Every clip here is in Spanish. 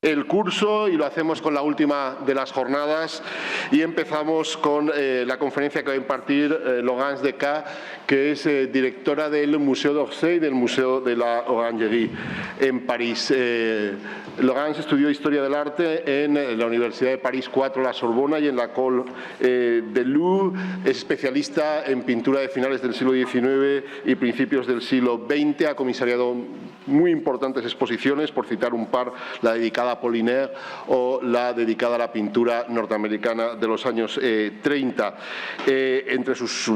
el curso y lo hacemos con la última de las jornadas y empezamos con la conferencia que va a impartir Laurence Descas, que es directora del Museo d'Orsay y del Museo de la Orangerie en París. Laurence estudió Historia del Arte en la Universidad de París 4, la Sorbona, y en la École de Louvre. Es especialista en pintura de finales del siglo XIX y principios del siglo XX. Ha comisariado muy importantes exposiciones, por citar un par, la dedicada a Apollinaire o la dedicada a la pintura norteamericana de los años 30. Entre sus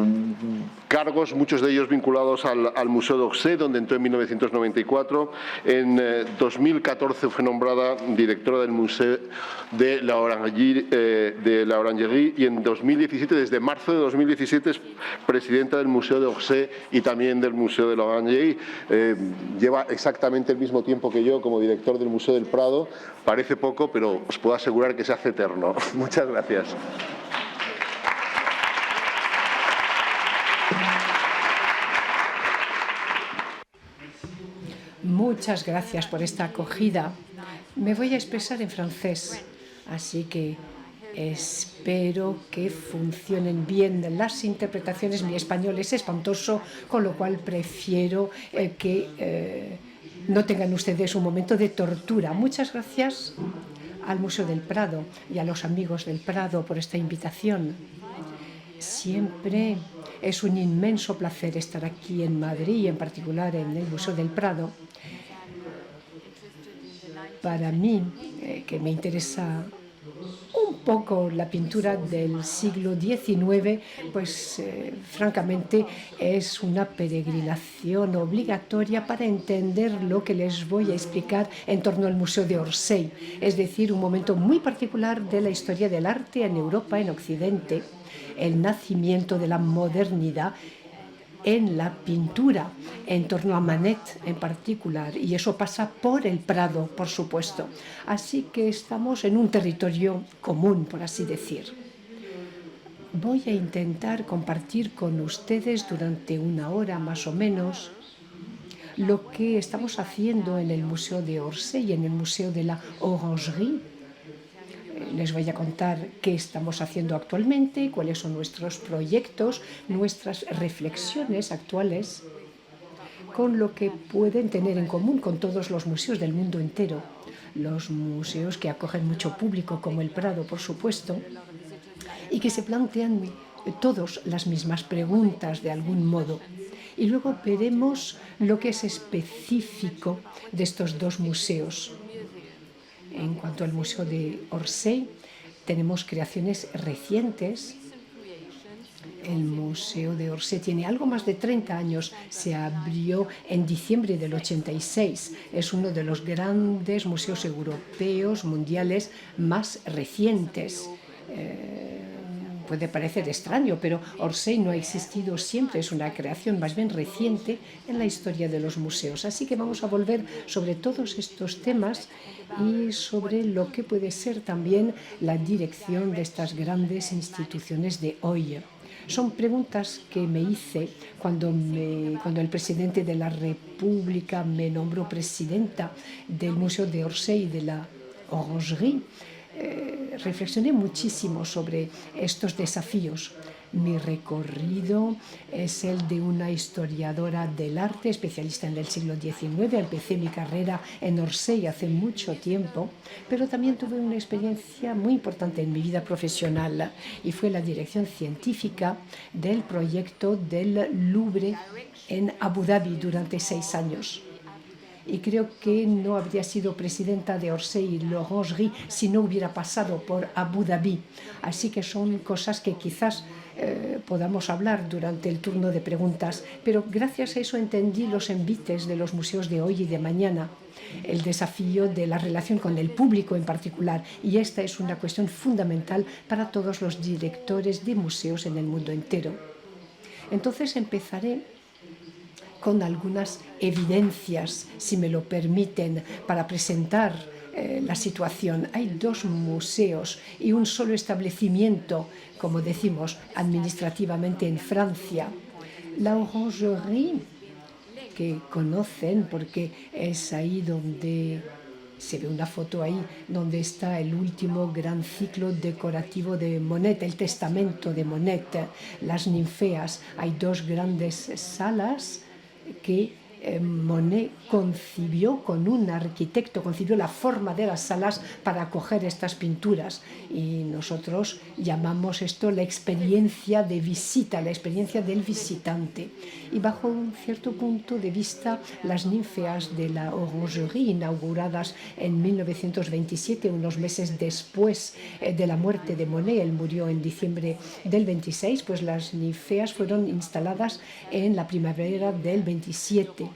cargos, muchos de ellos vinculados al Museo d'Orsay, donde entró en 1994. En 2014 fue nombrada directora del Museo de la Orangerie y en 2017, desde marzo de 2017, es presidenta del Museo d'Orsay y también del Museo de la Orangerie. Lleva exactamente el mismo tiempo que yo como director del Museo del Prado. Parece poco, pero os puedo asegurar que se hace eterno. Muchas gracias. Muchas gracias por esta acogida. Me voy a expresar en francés, así que espero que funcionen bien las interpretaciones. Mi español es espantoso, con lo cual prefiero que no tengan ustedes un momento de tortura. Muchas gracias al Museo del Prado y a los amigos del Prado por esta invitación. Siempre es un inmenso placer estar aquí en Madrid, en particular en el Museo del Prado. Para mí, que me interesa un poco la pintura del siglo XIX, pues francamente es una peregrinación obligatoria para entender lo que les voy a explicar en torno al Museo de Orsay, es decir, un momento muy particular de la historia del arte en Europa, en Occidente, el nacimiento de la modernidad en la pintura, en torno a Manet en particular, y eso pasa por el Prado, por supuesto. Así que estamos en un territorio común, por así decir. Voy a intentar compartir con ustedes durante una hora más o menos lo que estamos haciendo en el Museo de Orsay y en el Museo de la Orangerie. Les voy a contar qué estamos haciendo actualmente, cuáles son nuestros proyectos, nuestras reflexiones actuales, con lo que pueden tener en común con todos los museos del mundo entero. Los museos que acogen mucho público, como el Prado, por supuesto, y que se plantean todos las mismas preguntas de algún modo. Y luego veremos lo que es específico de estos dos museos. En cuanto al Museo de Orsay, tenemos creaciones recientes. El Museo de Orsay tiene algo más de 30 años. Se abrió en diciembre del 86. Es uno de los grandes museos europeos, mundiales, más recientes. Puede parecer extraño, pero Orsay no ha existido siempre, es una creación más bien reciente en la historia de los museos. Así que vamos a volver sobre todos estos temas y sobre lo que puede ser también la dirección de estas grandes instituciones de hoy. Son preguntas que me hice cuando el presidente de la República me nombró presidenta del Museo de Orsay y de la Orangerie. Reflexioné muchísimo sobre estos desafíos. Mi recorrido es el de una historiadora del arte, especialista en el siglo XIX. Empecé mi carrera en Orsay hace mucho tiempo, pero también tuve una experiencia muy importante en mi vida profesional y fue la dirección científica del proyecto del Louvre en Abu Dhabi durante 6 años. Y creo que no habría sido presidenta de Orsay y l'Orangerie si no hubiera pasado por Abu Dhabi. Así que son cosas que quizás podamos hablar durante el turno de preguntas, pero gracias a eso entendí los envites de los museos de hoy y de mañana, el desafío de la relación con el público en particular, y esta es una cuestión fundamental para todos los directores de museos en el mundo entero. Entonces empezaré con algunas evidencias, si me lo permiten, para presentar la situación. Hay 2 museos y un solo establecimiento, como decimos administrativamente en Francia. La Orangerie, que conocen porque es ahí donde Se ve una foto ahí donde está el último gran ciclo decorativo de Monet, el testamento de Monet, las ninfeas. Hay dos grandes salas que Monet concibió con un arquitecto, concibió la forma de las salas para acoger estas pinturas, y nosotros llamamos esto la experiencia de visita, la experiencia del visitante. Y bajo un cierto punto de vista, las ninfeas de la Orangerie, inauguradas en 1927, unos meses después de la muerte de Monet, él murió en diciembre del 26, pues las ninfeas fueron instaladas en la primavera del 27.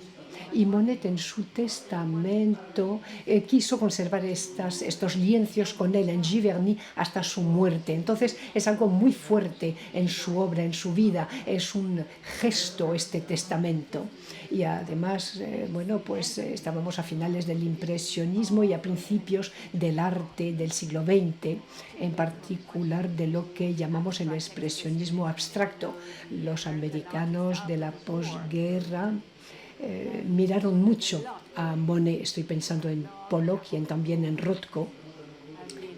Y Monet en su testamento quiso conservar estos lienzos con él en Giverny hasta su muerte. Entonces es algo muy fuerte en su obra, en su vida, es un gesto este testamento. Y además, pues estábamos a finales del impresionismo y a principios del arte del siglo XX, en particular de lo que llamamos el expresionismo abstracto. Los americanos de la posguerra miraron mucho a Monet. Estoy pensando en Pollock y también en Rothko,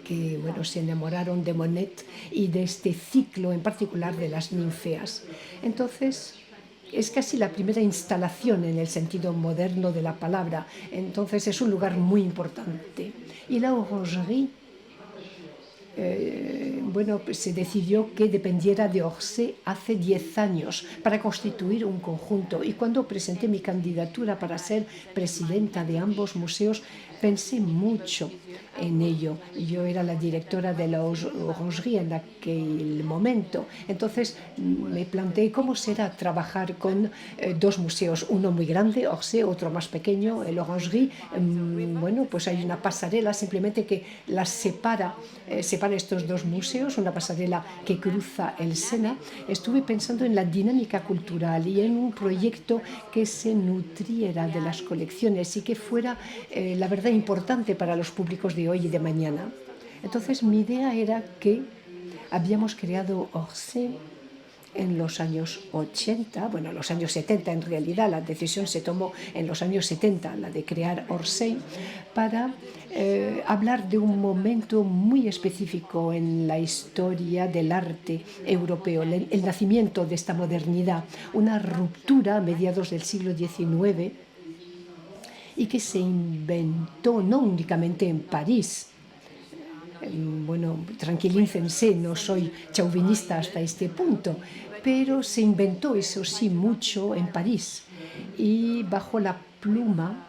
que se enamoraron de Monet y de este ciclo en particular de las ninfeas. Entonces es casi la primera instalación en el sentido moderno de la palabra. Entonces es un lugar muy importante. Y la Orangerie, se decidió que dependiera de Orsay hace 10 años para constituir un conjunto. Y cuando presenté mi candidatura para ser presidenta de ambos museos, pensé mucho en ello. Yo era la directora de la Orangerie en aquel momento. Entonces me planteé cómo será trabajar con dos museos, uno muy grande, Orsay, otro más pequeño, el Orangerie. Pues hay una pasarela simplemente que las separa estos dos museos, una pasarela que cruza el Sena. Estuve pensando en la dinámica cultural y en un proyecto que se nutriera de las colecciones y que fuera, la verdad, importante para los públicos de hoy y de mañana. Entonces mi idea era que habíamos creado Orsay en los años 80, los años 70 en realidad, la decisión se tomó en los años 70, la de crear Orsay, para hablar de un momento muy específico en la historia del arte europeo, el nacimiento de esta modernidad, una ruptura a mediados del siglo XIX y que se inventó no únicamente en París. Tranquilícense, no soy chauvinista hasta este punto, pero se inventó, eso sí, mucho en París y bajo la pluma,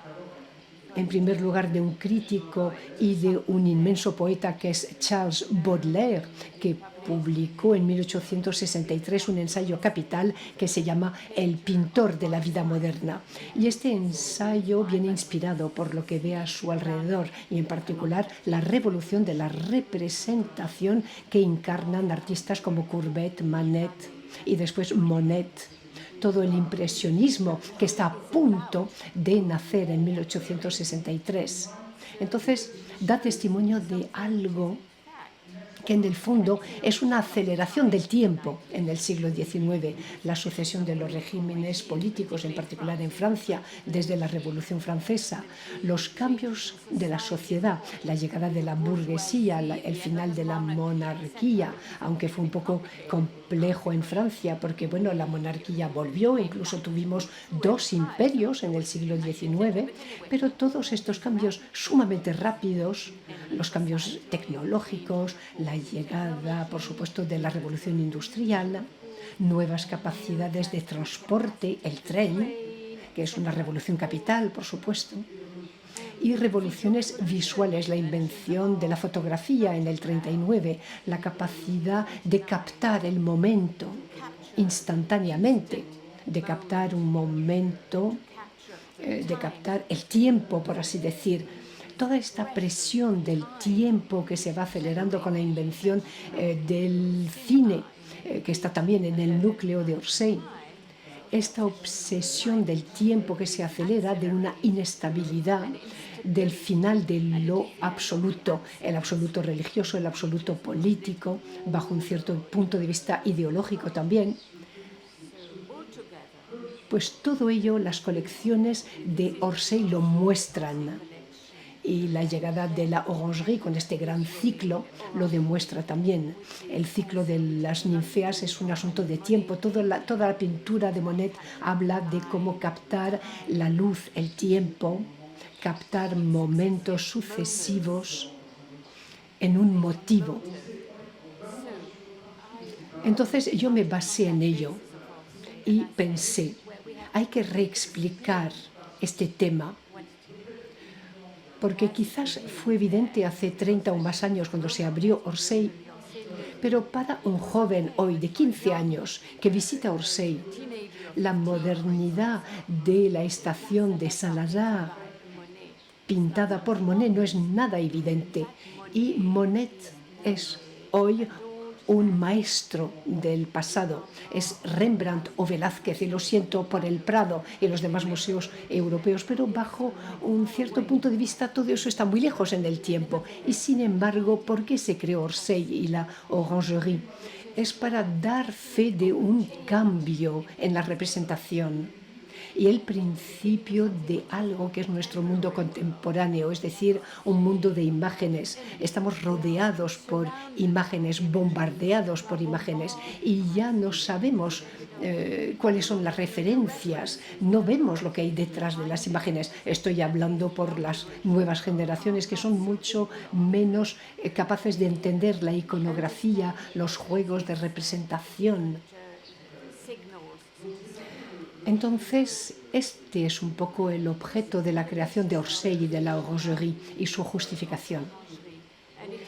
en primer lugar, de un crítico y de un inmenso poeta que es Charles Baudelaire, que publicó en 1863 un ensayo capital que se llama El pintor de la vida moderna. Y este ensayo viene inspirado por lo que ve a su alrededor y en particular la revolución de la representación que encarnan artistas como Courbet, Manet y después Monet. Todo el impresionismo que está a punto de nacer en 1863. Entonces, da testimonio de algo que en el fondo es una aceleración del tiempo en el siglo XIX, la sucesión de los regímenes políticos, en particular en Francia, desde la Revolución Francesa, los cambios de la sociedad, la llegada de la burguesía, el final de la monarquía, aunque fue un poco complejo en Francia, porque la monarquía volvió, incluso tuvimos dos imperios en el siglo XIX, pero todos estos cambios sumamente rápidos, los cambios tecnológicos, la llegada, por supuesto, de la revolución industrial, nuevas capacidades de transporte, el tren, que es una revolución capital, por supuesto, y revoluciones visuales, la invención de la fotografía en el 39, la capacidad de captar el momento instantáneamente, de captar un momento, de captar el tiempo, por así decir. Toda esta presión del tiempo que se va acelerando con la invención del cine, que está también en el núcleo de Orsay. Esta obsesión del tiempo que se acelera, de una inestabilidad, del final de lo absoluto, el absoluto religioso, el absoluto político, bajo un cierto punto de vista ideológico también. Pues todo ello las colecciones de Orsay lo muestran. y la llegada de la Orangerie con este gran ciclo lo demuestra también. El ciclo de las ninfeas es un asunto de tiempo. Toda la pintura de Monet habla de cómo captar la luz, el tiempo, captar momentos sucesivos en un motivo. Entonces yo me basé en ello y pensé, hay que reexplicar este tema, porque quizás fue evidente hace 30 o más años cuando se abrió Orsay, pero para un joven hoy de 15 años que visita Orsay, la modernidad de la estación de Saint-Lazare pintada por Monet no es nada evidente, y Monet es hoy un maestro del pasado. Es Rembrandt o Velázquez, y lo siento por el Prado y los demás museos europeos, pero bajo un cierto punto de vista todo eso está muy lejos en el tiempo. Y sin embargo, ¿por qué se creó Orsay y la Orangerie? Es para dar fe de un cambio en la representación y el principio de algo que es nuestro mundo contemporáneo, es decir, un mundo de imágenes. Estamos rodeados por imágenes, bombardeados por imágenes, y ya no sabemos cuáles son las referencias, no vemos lo que hay detrás de las imágenes. Estoy hablando por las nuevas generaciones que son mucho menos capaces de entender la iconografía, los juegos de representación. Entonces, este es un poco el objeto de la creación de Orsay y de la Orangerie y su justificación.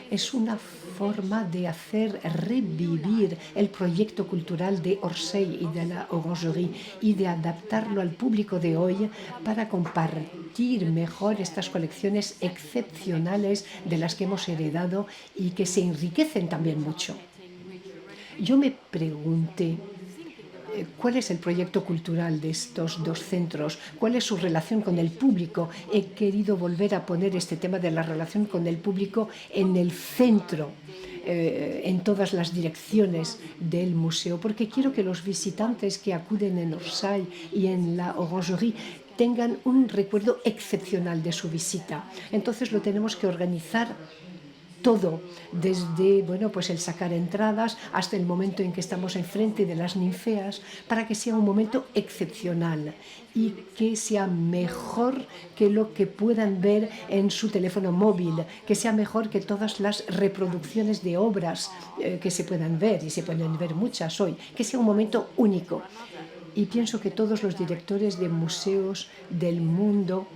Es una forma de hacer revivir el proyecto cultural de Orsay y de la Orangerie y de adaptarlo al público de hoy para compartir mejor estas colecciones excepcionales de las que hemos heredado y que se enriquecen también mucho. Yo me pregunté, ¿cuál es el proyecto cultural de estos dos centros? ¿Cuál es su relación con el público? He querido volver a poner este tema de la relación con el público en el centro, en todas las direcciones del museo, porque quiero que los visitantes que acuden en Orsay y en la Orangerie tengan un recuerdo excepcional de su visita. Entonces lo tenemos que organizar todo, desde pues el sacar entradas hasta el momento en que estamos enfrente de las ninfeas, para que sea un momento excepcional y que sea mejor que lo que puedan ver en su teléfono móvil, que sea mejor que todas las reproducciones de obras que se puedan ver, y se pueden ver muchas hoy, que sea un momento único. Y pienso que todos los directores de museos del mundo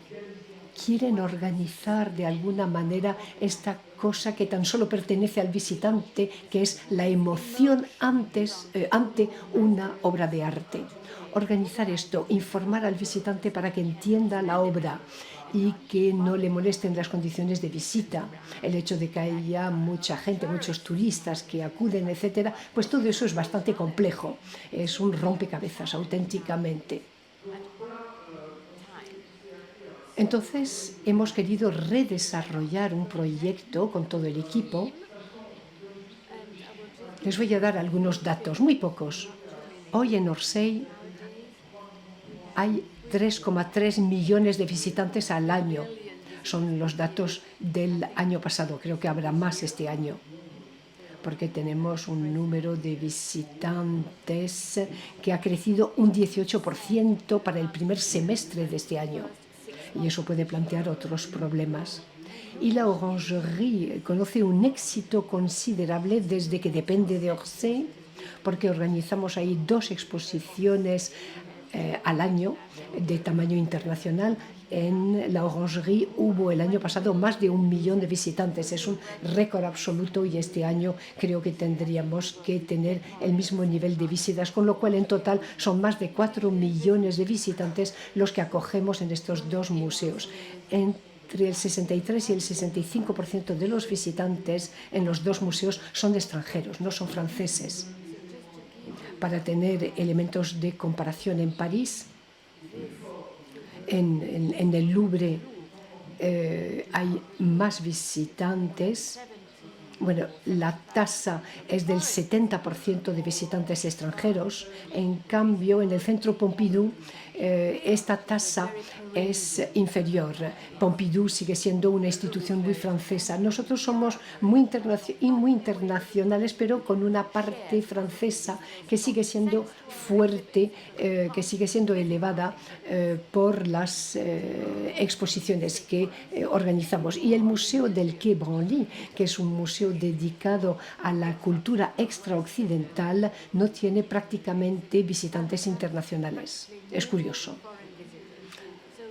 quieren organizar de alguna manera esta cosa que tan solo pertenece al visitante, que es la emoción ante una obra de arte. Organizar esto, informar al visitante para que entienda la obra y que no le molesten las condiciones de visita, el hecho de que haya mucha gente, muchos turistas que acuden, etcétera, pues todo eso es bastante complejo, es un rompecabezas auténticamente. Entonces, hemos querido redesarrollar un proyecto con todo el equipo. Les voy a dar algunos datos, muy pocos. Hoy en Orsay hay 3,3 millones de visitantes al año. Son los datos del año pasado, creo que habrá más este año, porque tenemos un número de visitantes que ha crecido un 18% para el primer semestre de este año. Y eso puede plantear otros problemas. Y la Orangerie conoce un éxito considerable desde que depende de Orsay, porque organizamos ahí 2 exposiciones al año de tamaño internacional. En la Orangerie hubo el año pasado más de 1 millón de visitantes. Es un récord absoluto, y este año creo que tendríamos que tener el mismo nivel de visitas, con lo cual en total son más de 4 millones de visitantes los que acogemos en estos 2 museos. Entre el 63 y el 65% de los visitantes en los 2 museos son extranjeros, no son franceses. Para tener elementos de comparación, en París, en el Louvre hay más visitantes. Bueno, la tasa es del 70% de visitantes extranjeros. En cambio, en el Centro Pompidou esta tasa es inferior. Pompidou sigue siendo una institución muy francesa. Nosotros somos muy internacionales, pero con una parte francesa que sigue siendo fuerte, que sigue siendo elevada por las exposiciones que organizamos. Y el Museo del Quai Branly, que es un museo dedicado a la cultura extraoccidental, no tiene prácticamente visitantes internacionales. Es curioso.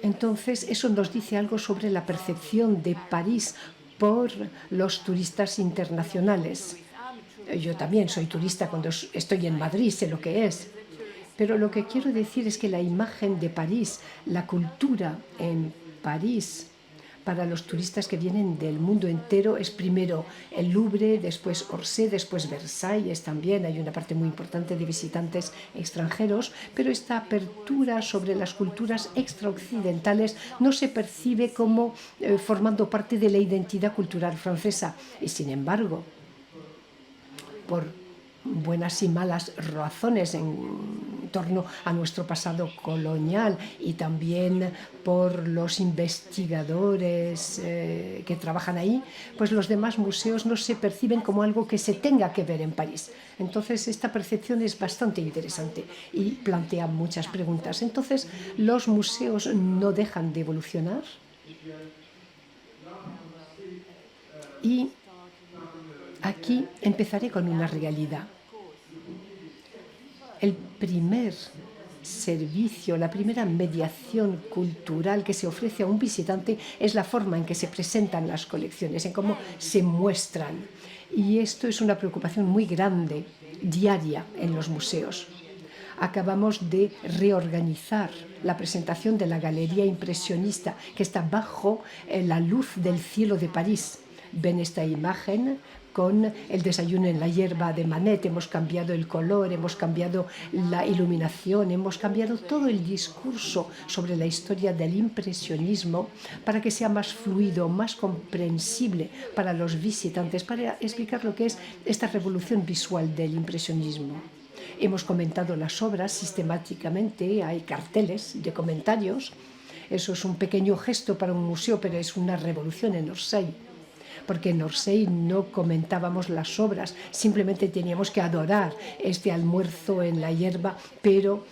Entonces, eso nos dice algo sobre la percepción de París por los turistas internacionales. Yo también soy turista cuando estoy en Madrid, sé lo que es. Pero lo que quiero decir es que la imagen de París, la cultura en París, para los turistas que vienen del mundo entero, es primero el Louvre, después Orsay, después Versalles también. Hay una parte muy importante de visitantes extranjeros, pero esta apertura sobre las culturas extraoccidentales no se percibe como formando parte de la identidad cultural francesa. Y sin embargo, por buenas y malas razones en torno a nuestro pasado colonial y también por los investigadores que trabajan ahí, pues los demás museos no se perciben como algo que se tenga que ver en París. Entonces, esta percepción es bastante interesante y plantea muchas preguntas. Entonces, los museos no dejan de evolucionar y aquí empezaré con una realidad. El primer servicio, la primera mediación cultural que se ofrece a un visitante es la forma en que se presentan las colecciones, en cómo se muestran. Y esto es una preocupación muy grande, diaria, en los museos. Acabamos de reorganizar la presentación de la Galería Impresionista, que está bajo la luz del cielo de París. Ven esta imagen con el desayuno en la hierba de Manet. Hemos cambiado el color, hemos cambiado la iluminación, hemos cambiado todo el discurso sobre la historia del impresionismo para que sea más fluido, más comprensible para los visitantes, para explicar lo que es esta revolución visual del impresionismo. Hemos comentado las obras sistemáticamente, hay carteles de comentarios. Eso es un pequeño gesto para un museo, pero es una revolución en Orsay, porque en Orsay no comentábamos las obras, simplemente teníamos que adorar este almuerzo en la hierba, pero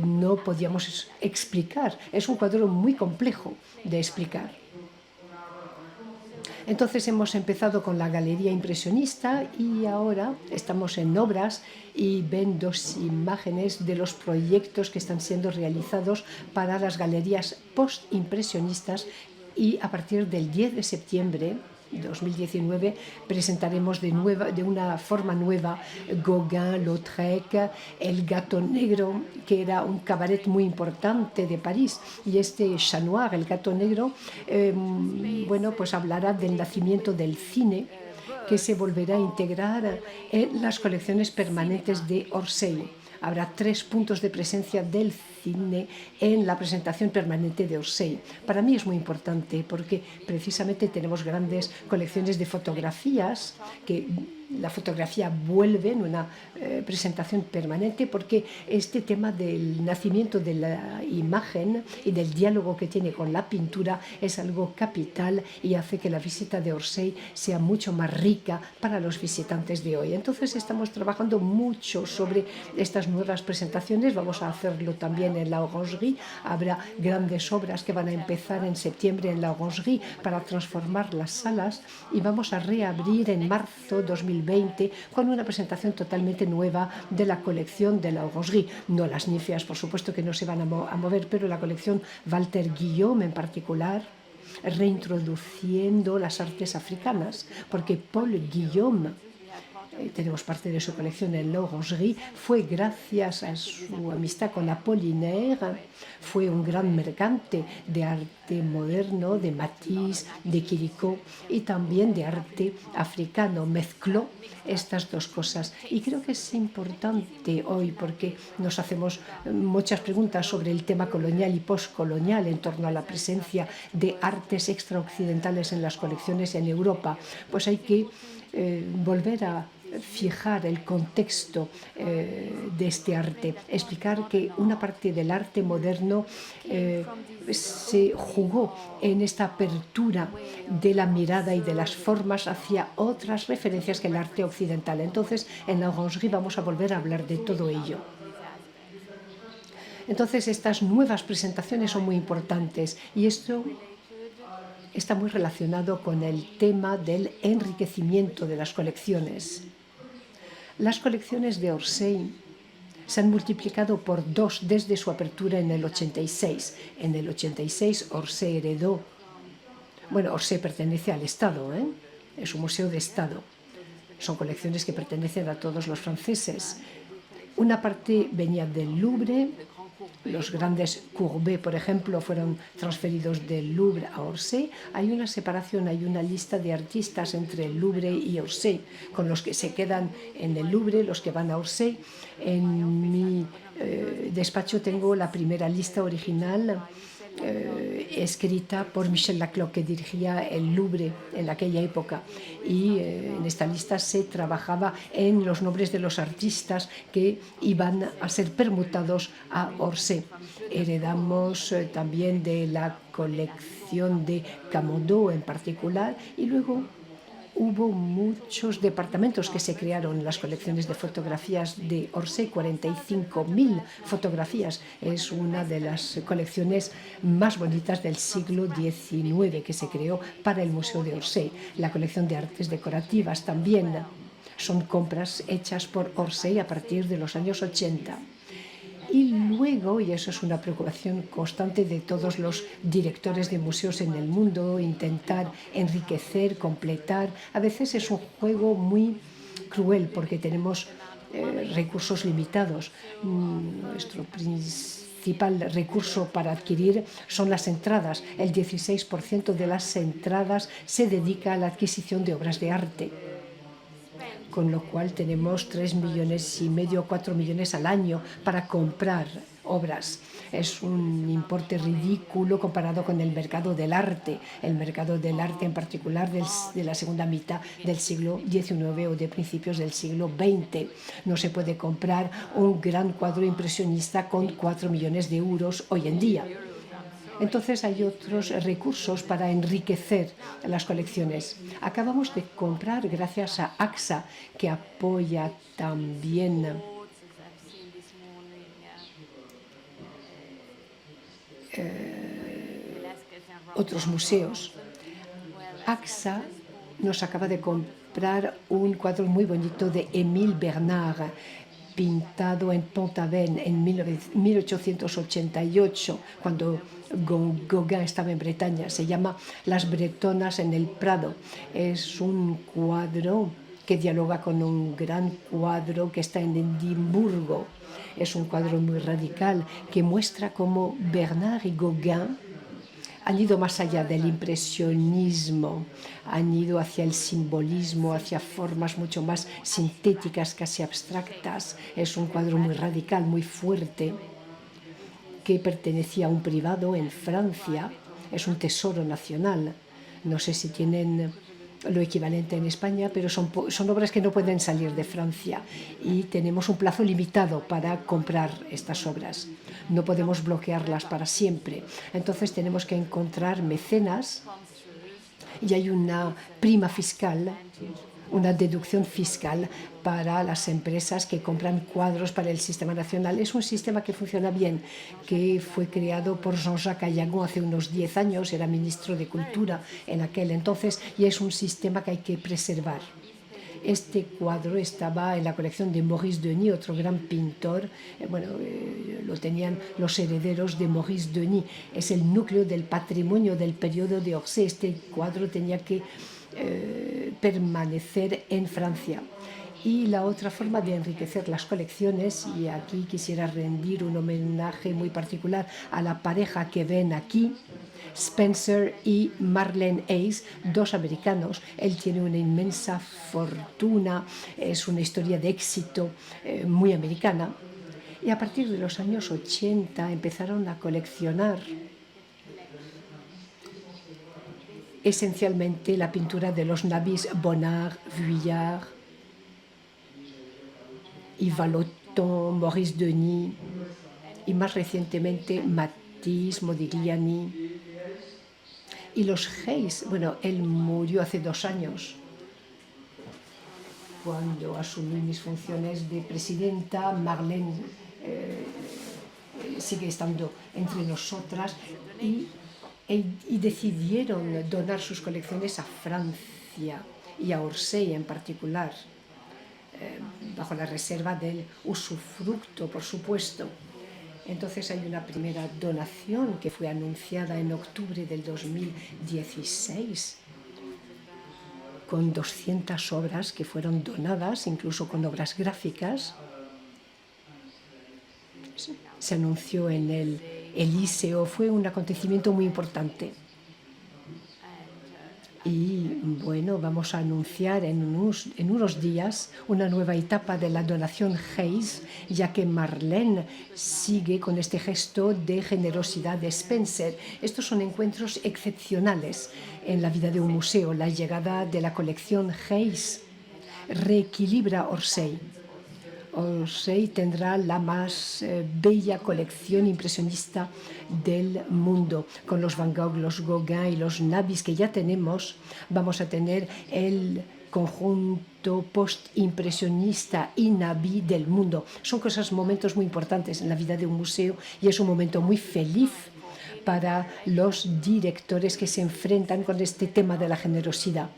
no podíamos explicar. Es un cuadro muy complejo de explicar. Entonces hemos empezado con la Galería Impresionista y ahora estamos en obras y ven dos imágenes de los proyectos que están siendo realizados para las galerías postimpresionistas, y a partir del 10 de septiembre 2019 presentaremos de una forma nueva Gauguin, Lautrec, El Gato Negro, que era un cabaret muy importante de París, y este Chat Noir, El Gato Negro, bueno, pues hablará del nacimiento del cine, que se volverá a integrar en las colecciones permanentes de Orsay. Habrá 3 puntos de presencia del cine en la presentación permanente de Orsay. Para mí es muy importante porque precisamente tenemos grandes colecciones de fotografías, que la fotografía vuelve en una presentación permanente, porque este tema del nacimiento de la imagen y del diálogo que tiene con la pintura es algo capital y hace que la visita de Orsay sea mucho más rica para los visitantes de hoy. Entonces estamos trabajando mucho sobre estas nuevas presentaciones. Vamos a hacerlo también en la Orangerie. Habrá grandes obras que van a empezar en septiembre en la Orangerie para transformar las salas, y vamos a reabrir en marzo 2020 con una presentación totalmente nueva de la colección de la Orangerie. No las ninfeas, por supuesto, que no se van a mover, pero la colección Walter Guillaume en particular, reintroduciendo las artes africanas, porque Paul Guillaume, tenemos parte de su colección en la Orangerie, fue gracias a su amistad con Apollinaire, fue un gran mercante de arte moderno, de Matisse, de Quirico y también de arte africano. Mezcló estas dos cosas, y creo que es importante hoy porque nos hacemos muchas preguntas sobre el tema colonial y postcolonial en torno a la presencia de artes extraoccidentales en las colecciones en Europa. Pues hay que volver a fijar el contexto de este arte, explicar que una parte del arte moderno se jugó en esta apertura de la mirada y de las formas hacia otras referencias que el arte occidental. Entonces, en la Orangerie vamos a volver a hablar de todo ello. Entonces, estas nuevas presentaciones son muy importantes y esto está muy relacionado con el tema del enriquecimiento de las colecciones. Las colecciones de Orsay se han multiplicado por 2 desde su apertura en el 86. En el 86 Orsay heredó, bueno, Orsay pertenece al Estado, es un museo de Estado. Son colecciones que pertenecen a todos los franceses. Una parte venía del Louvre. Los grandes Courbet, por ejemplo, fueron transferidos del Louvre a Orsay. Hay una separación, hay una lista de artistas entre el Louvre y Orsay, con los que se quedan en el Louvre, los que van a Orsay. En mi despacho tengo la primera lista original escrita por Michel Laclau, que dirigía el Louvre en aquella época. Y en esta lista se trabajaba en los nombres de los artistas que iban a ser permutados a Orsay. Heredamos también de la colección de Camondo en particular, y luego hubo muchos departamentos que se crearon en las colecciones de fotografías de Orsay, 45.000 fotografías. Es una de las colecciones más bonitas del siglo XIX que se creó para el Museo de Orsay. La colección de artes decorativas también son compras hechas por Orsay a partir de los años 80. Y luego, y eso es una preocupación constante de todos los directores de museos en el mundo, intentar enriquecer, completar. A veces es un juego muy cruel porque tenemos recursos limitados. Nuestro principal recurso para adquirir son las entradas. El 16% de las entradas se dedica a la adquisición de obras de arte, con lo cual tenemos 3,5 millones o 4 millones al año para comprar obras. Es un importe ridículo comparado con el mercado del arte en particular de la segunda mitad del siglo XIX o de principios del siglo XX. No se puede comprar un gran cuadro impresionista con 4 millones de euros hoy en día. Entonces hay otros recursos para enriquecer las colecciones. Acabamos de comprar, gracias a AXA, que apoya también otros museos. AXA nos acaba de comprar un cuadro muy bonito de Émile Bernard, pintado en Pont-Aven en 1888, cuando Gauguin estaba en Bretaña. Se llama Las Bretonas en el Prado. Es un cuadro que dialoga con un gran cuadro que está en Edimburgo. Es un cuadro muy radical que muestra cómo Bernard y Gauguin han ido más allá del impresionismo, han ido hacia el simbolismo, hacia formas mucho más sintéticas, casi abstractas. Es un cuadro muy radical, muy fuerte, que pertenecía a un privado en Francia. Es un tesoro nacional. No sé si tienen lo equivalente en España, pero son obras que no pueden salir de Francia y tenemos un plazo limitado para comprar estas obras. No podemos bloquearlas para siempre. Entonces tenemos que encontrar mecenas y hay una prima fiscal, una deducción fiscal para las empresas que compran cuadros para el sistema nacional. Es un sistema que funciona bien, que fue creado por Jean-Jacques Ayagon hace unos 10 años, era ministro de Cultura en aquel entonces, y es un sistema que hay que preservar. Este cuadro estaba en la colección de Maurice Denis, otro gran pintor. Lo tenían los herederos de Maurice Denis. Es el núcleo del patrimonio del periodo de Orsay. Este cuadro tenía que permanecer en Francia. Y la otra forma de enriquecer las colecciones, y aquí quisiera rendir un homenaje muy particular a la pareja que ven aquí, Spencer y Marlene Ace, dos americanos. Él tiene una inmensa fortuna, es una historia de éxito muy americana. Y a partir de los años 80 empezaron a coleccionar esencialmente la pintura de los nabis Bonnard, Vuillard, Yves Vallotton, Maurice Denis y más recientemente Matisse, Modigliani. Y los Hayes, bueno, él murió hace 2 años cuando asumí mis funciones de presidenta. Marlene sigue estando entre nosotras y decidieron donar sus colecciones a Francia y a Orsay en particular, bajo la reserva del usufructo, por supuesto. Entonces hay una primera donación que fue anunciada en octubre del 2016 con 200 obras que fueron donadas, incluso con obras gráficas. Se anunció en el Elíseo, fue un acontecimiento muy importante. Y bueno, vamos a anunciar en unos días una nueva etapa de la donación Hayes, ya que Marlene sigue con este gesto de generosidad de Spencer. Estos son encuentros excepcionales en la vida de un museo. La llegada de la colección Hayes reequilibra Orsay. Orsay tendrá la más bella colección impresionista del mundo. Con los Van Gogh, los Gauguin y los Nabis que ya tenemos, vamos a tener el conjunto postimpresionista y Nabi del mundo. Son momentos muy importantes en la vida de un museo y es un momento muy feliz para los directores que se enfrentan con este tema de la generosidad.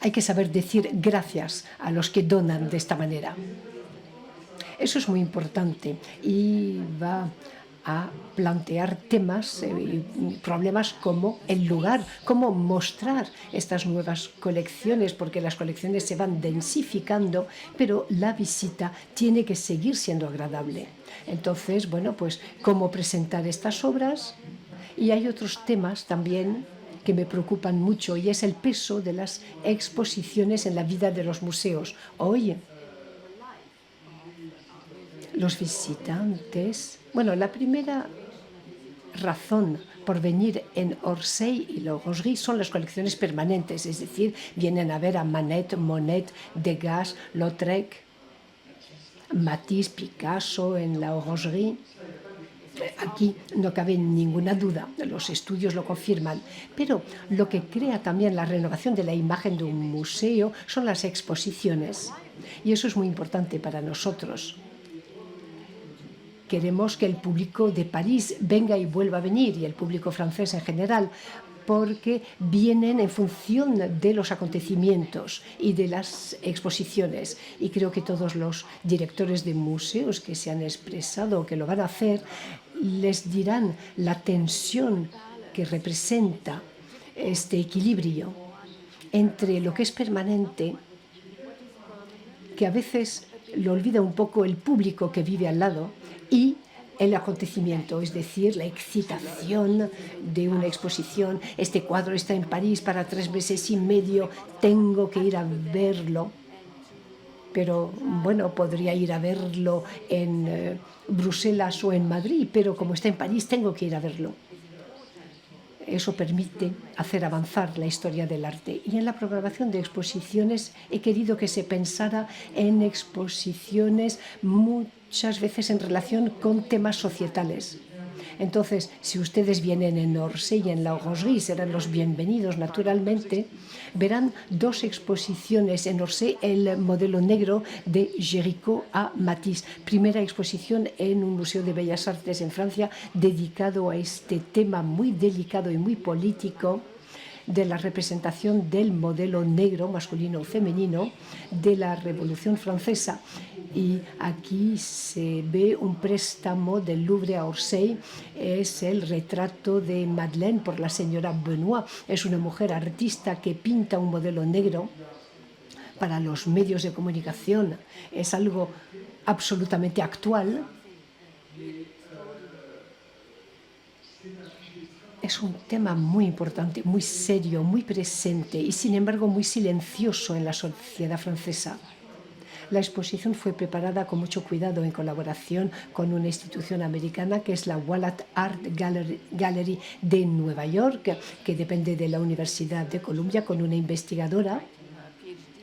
Hay que saber decir gracias a los que donan de esta manera. Eso es muy importante y va a plantear temas y problemas como el lugar, cómo mostrar estas nuevas colecciones, porque las colecciones se van densificando, pero la visita tiene que seguir siendo agradable. Entonces, bueno, pues cómo presentar estas obras. Y hay otros temas también que me preocupan mucho y es el peso de las exposiciones en la vida de los museos. Hoy, los visitantes... Bueno, la primera razón por venir en Orsay y la Orangerie son las colecciones permanentes, es decir, vienen a ver a Manet, Monet, Degas, Lautrec, Matisse, Picasso en la Orangerie. Aquí no cabe ninguna duda, los estudios lo confirman, pero lo que crea también la renovación de la imagen de un museo son las exposiciones, y eso es muy importante para nosotros. Queremos que el público de París venga y vuelva a venir, y el público francés en general, porque vienen en función de los acontecimientos y de las exposiciones. Y creo que todos los directores de museos que se han expresado, que lo van a hacer, les dirán la tensión que representa este equilibrio entre lo que es permanente, que a veces lo olvida un poco el público que vive al lado, y el acontecimiento, es decir, la excitación de una exposición. Este cuadro está en París para 3 meses y medio, tengo que ir a verlo. Pero, bueno, podría ir a verlo en Bruselas o en Madrid, pero como está en París, tengo que ir a verlo. Eso permite hacer avanzar la historia del arte. Y en la programación de exposiciones he querido que se pensara en exposiciones muchas veces en relación con temas societales. Entonces, si ustedes vienen en Orsay y en la Orangerie, serán los bienvenidos, naturalmente. Verán 2 exposiciones en Orsay, el modelo negro de Géricault a Matisse. Primera exposición en un museo de Bellas Artes en Francia dedicado a este tema muy delicado y muy político de la representación del modelo negro, masculino o femenino, de la Revolución Francesa. Y aquí se ve un préstamo del Louvre a Orsay. Es el retrato de Madeleine por la señora Benoit. Es una mujer artista que pinta un modelo negro para los medios de comunicación. Es algo absolutamente actual. Es un tema muy importante, muy serio, muy presente y, sin embargo, muy silencioso en la sociedad francesa. La exposición fue preparada con mucho cuidado en colaboración con una institución americana que es la Wallat Art Gallery de Nueva York, que depende de la Universidad de Columbia, con una investigadora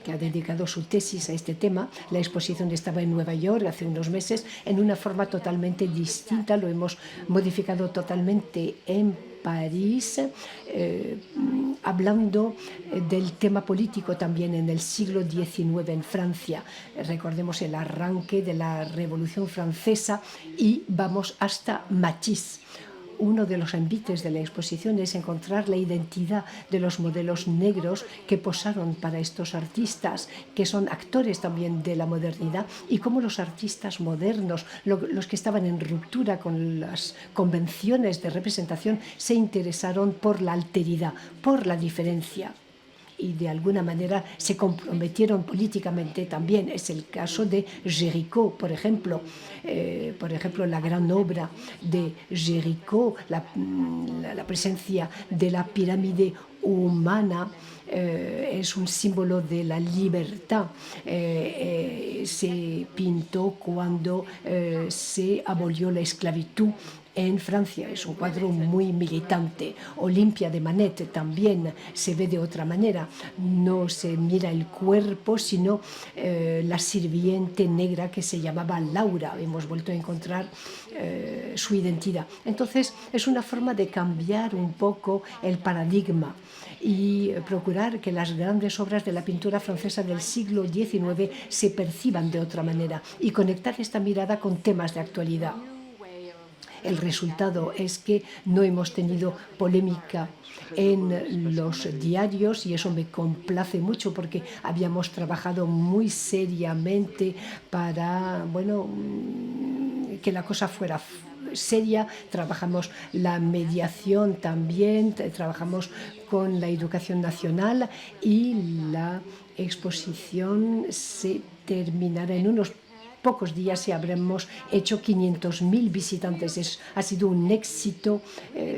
que ha dedicado su tesis a este tema. La exposición estaba en Nueva York hace unos meses en una forma totalmente distinta. Lo hemos modificado totalmente en París, hablando del tema político también en el siglo XIX en Francia. Recordemos el arranque de la Revolución Francesa y vamos hasta Matisse. Uno de los envites de la exposición es encontrar la identidad de los modelos negros que posaron para estos artistas, que son actores también de la modernidad, y cómo los artistas modernos, los que estaban en ruptura con las convenciones de representación, se interesaron por la alteridad, por la diferencia, y de alguna manera se comprometieron políticamente también. Es el caso de Géricault, por ejemplo, la gran obra de Géricault, la presencia de la pirámide humana, es un símbolo de la libertad. Se pintó cuando se abolió la esclavitud en Francia. Es un cuadro muy militante. Olimpia de Manet también se ve de otra manera. No se mira el cuerpo, sino la sirviente negra que se llamaba Laura. Hemos vuelto a encontrar su identidad. Entonces, es una forma de cambiar un poco el paradigma y procurar que las grandes obras de la pintura francesa del siglo XIX se perciban de otra manera y conectar esta mirada con temas de actualidad. El resultado es que no hemos tenido polémica en los diarios, y eso me complace mucho porque habíamos trabajado muy seriamente para, que la cosa fuera seria. Trabajamos la mediación también, trabajamos con la educación nacional, y la exposición se terminará en unos pocos días y habremos hecho 500.000 visitantes. Ha sido un éxito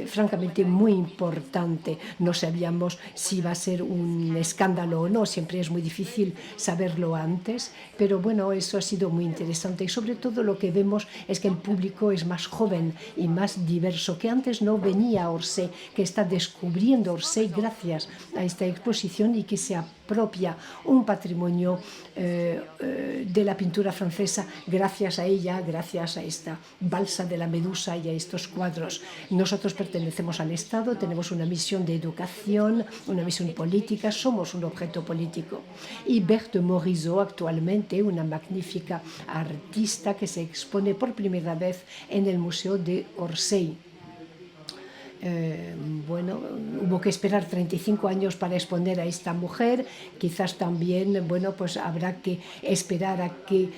francamente muy importante. No sabíamos si iba a ser un escándalo o no, siempre es muy difícil saberlo antes, pero bueno, eso ha sido muy interesante, y sobre todo lo que vemos es que el público es más joven y más diverso, que antes no venía a Orsay, que está descubriendo Orsay gracias a esta exposición y que se apropia un patrimonio de la pintura francesa gracias a ella, gracias a esta balsa de la Medusa y a estos cuadros. Nosotros pertenecemos al Estado, tenemos una misión de educación, una misión política, somos un objeto político. Y Berthe Morisot, actualmente una magnífica artista que se expone por primera vez en el Museo de Orsay. Hubo que esperar 35 años para exponer a esta mujer. Quizás también, habrá que esperar a que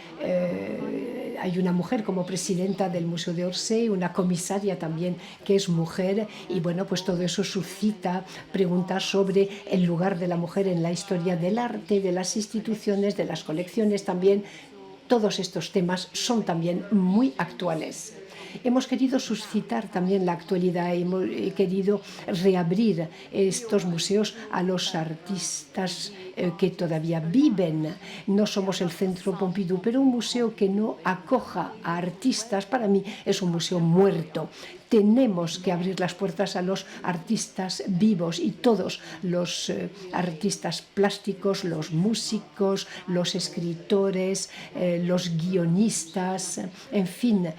hay una mujer como presidenta del Museo de Orsay, una comisaria también que es mujer, y todo eso suscita preguntas sobre el lugar de la mujer en la historia del arte, de las instituciones, de las colecciones también. Todos estos temas son también muy actuales. Hemos querido suscitar también la actualidad, hemos querido reabrir estos museos a los artistas que todavía viven. No somos el Centro Pompidou, pero un museo que no acoja a artistas, para mí es un museo muerto. Tenemos que abrir las puertas a los artistas vivos, y todos los artistas plásticos, los músicos, los escritores, los guionistas, en fin,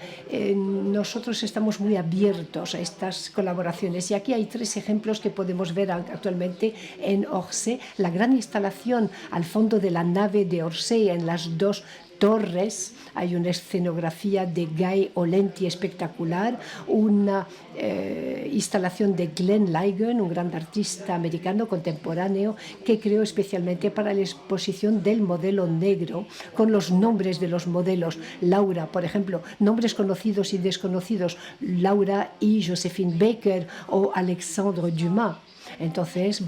nosotros estamos muy abiertos a estas colaboraciones. Y aquí hay 3 ejemplos que podemos ver actualmente en Orsay. La gran instalación al fondo de la nave de Orsay, en las 2 torres, hay una escenografía de Guy Olenti espectacular, una instalación de Glenn Ligon, un gran artista americano contemporáneo que creó especialmente para la exposición del modelo negro, con los nombres de los modelos. Laura, por ejemplo, nombres conocidos y desconocidos, Laura y Josephine Baker o Alexandre Dumas. Entonces,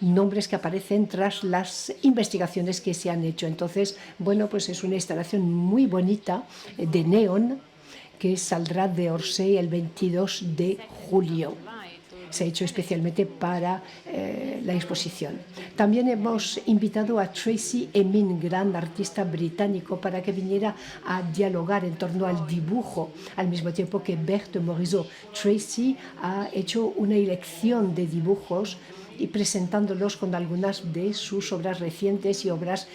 nombres que aparecen tras las investigaciones que se han hecho. Entonces, es una instalación muy bonita de neón que saldrá de Orsay el 22 de julio. se ha hecho especialmente para la exposición. También hemos invitado a Tracy Emin, gran artista británico, para que viniera a dialogar en torno al dibujo, al mismo tiempo que Berthe Morisot. Tracy ha hecho una elección de dibujos y presentándolos con algunas de sus obras recientes y obras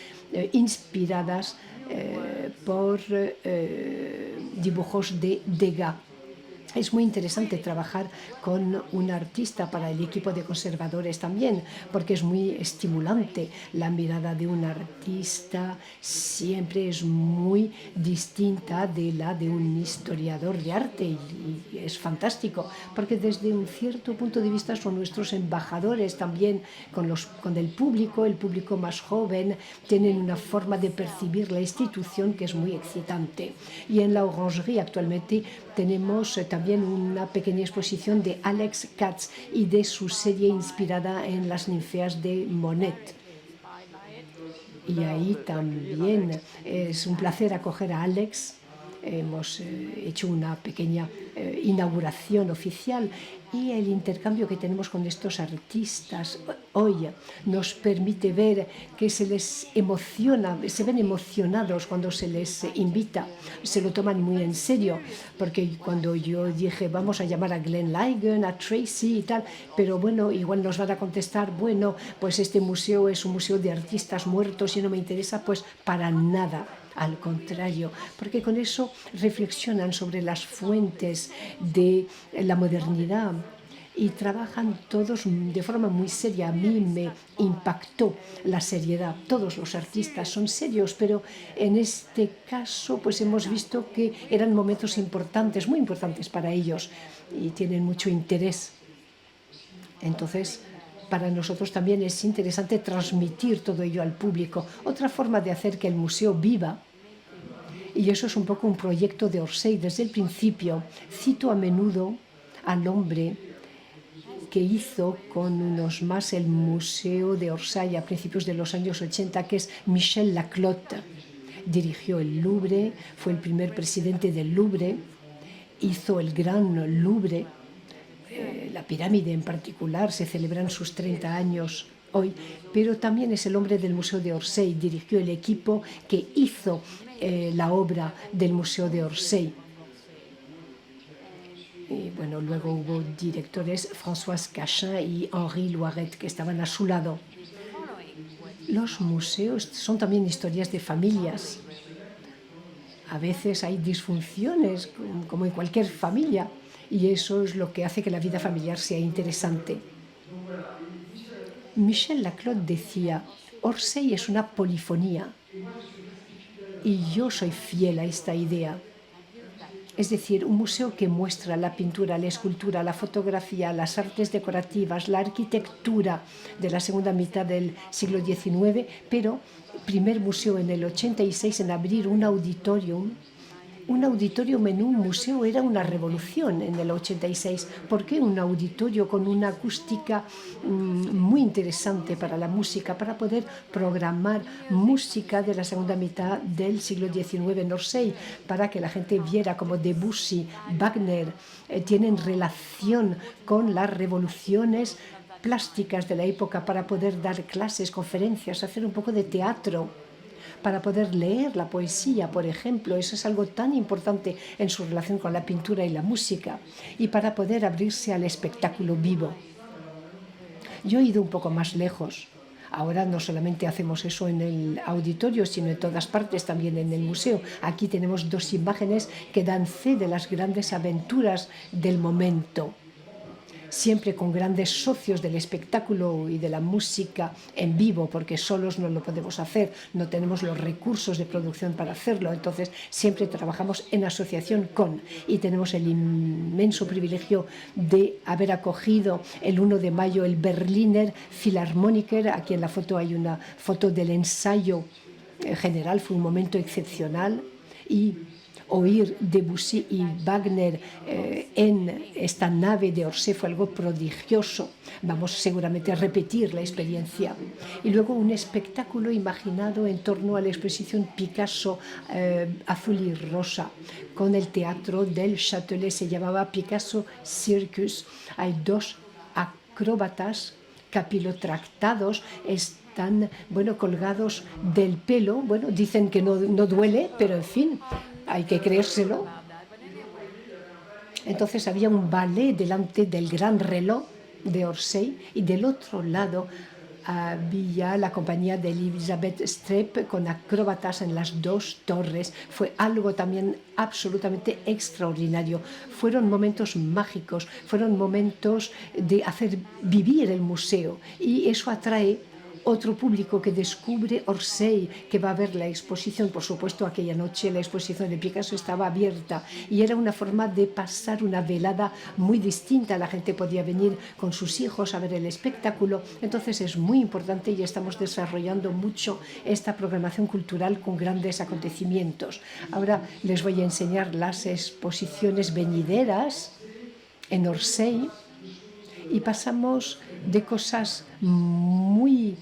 inspiradas por dibujos de Degas. Es muy interesante trabajar con un artista para el equipo de conservadores también, porque es muy estimulante. La mirada de un artista siempre es muy distinta de la de un historiador de arte y es fantástico, porque desde un cierto punto de vista son nuestros embajadores también con el público más joven, tienen una forma de percibir la institución que es muy excitante. Y en la Orangerie actualmente tenemos también una pequeña exposición de Alex Katz y de su serie inspirada en las ninfeas de Monet. Y ahí también es un placer acoger a Alex. Hemos hecho una pequeña inauguración oficial y el intercambio que tenemos con estos artistas hoy nos permite ver que se les emociona, se ven emocionados cuando se les invita, se lo toman muy en serio, porque cuando yo dije vamos a llamar a Glenn Ligon, a Tracy y tal, pero bueno, igual nos van a contestar, bueno, pues este museo es un museo de artistas muertos y no me interesa, pues para nada. Al contrario, porque con eso reflexionan sobre las fuentes de la modernidad y trabajan todos de forma muy seria. A mí me impactó la seriedad. Todos los artistas son serios, pero en este caso pues hemos visto que eran momentos importantes, muy importantes para ellos y tienen mucho interés. Entonces, para nosotros también es interesante transmitir todo ello al público. Otra forma de hacer que el museo viva, y eso es un poco un proyecto de Orsay desde el principio. Cito a menudo al hombre que hizo con unos más el Museo de Orsay a principios de los años 80, que es Michel Laclotte. Dirigió el Louvre, fue el primer presidente del Louvre, hizo el Gran Louvre, la pirámide en particular, se celebran sus 30 años hoy, pero también es el hombre del Museo de Orsay, dirigió el equipo que hizo la obra del Museo de Orsay. Y bueno, luego hubo directores, François Cachin y Henri Loiret, que estaban a su lado. Los museos son también historias de familias. A veces hay disfunciones, como en cualquier familia, y eso es lo que hace que la vida familiar sea interesante. Michel Laclotte decía, Orsay es una polifonía, y yo soy fiel a esta idea. Es decir, un museo que muestra la pintura, la escultura, la fotografía, las artes decorativas, la arquitectura de la segunda mitad del siglo XIX, pero primer museo en el 86 en abrir un auditorium. Un auditorium en un museo era una revolución en el 86. ¿Por qué un auditorio con una acústica muy interesante para la música, para poder programar música de la segunda mitad del siglo XIX en Orsay, para que la gente viera cómo Debussy, Wagner tienen relación con las revoluciones plásticas de la época, para poder dar clases, conferencias, hacer un poco de teatro, para poder leer la poesía, por ejemplo? Eso es algo tan importante en su relación con la pintura y la música, y para poder abrirse al espectáculo vivo. Yo he ido un poco más lejos. Ahora no solamente hacemos eso en el auditorio, sino en todas partes, también en el museo. Aquí tenemos dos imágenes que dan fe de las grandes aventuras del momento, siempre con grandes socios del espectáculo y de la música en vivo, porque solos no lo podemos hacer, no tenemos los recursos de producción para hacerlo, entonces siempre trabajamos en asociación con, y tenemos el inmenso privilegio de haber acogido el 1 de mayo el Berliner Philharmoniker. Aquí en la foto hay una foto del ensayo general, fue un momento excepcional, y oír Debussy y Wagner en esta nave de Orsay fue algo prodigioso. Vamos seguramente a repetir la experiencia. Y luego un espectáculo imaginado en torno a la exposición Picasso azul y rosa, con el teatro del Châtelet. Se llamaba Picasso Circus. Hay dos acróbatas capilotractados, están, bueno, colgados del pelo. Bueno, dicen que no duele, pero en fin, hay que creérselo. Entonces había un ballet delante del gran reloj de Orsay y del otro lado había la compañía de Elisabeth Streep con acróbatas en las dos torres. Fue algo también absolutamente extraordinario. Fueron momentos mágicos, fueron momentos de hacer vivir el museo, y eso atrae otro público que descubre Orsay, que va a ver la exposición. Por supuesto, aquella noche la exposición de Picasso estaba abierta y era una forma de pasar una velada muy distinta. La gente podía venir con sus hijos a ver el espectáculo. Entonces es muy importante y estamos desarrollando mucho esta programación cultural con grandes acontecimientos. Ahora les voy a enseñar las exposiciones venideras en Orsay y pasamos de cosas muy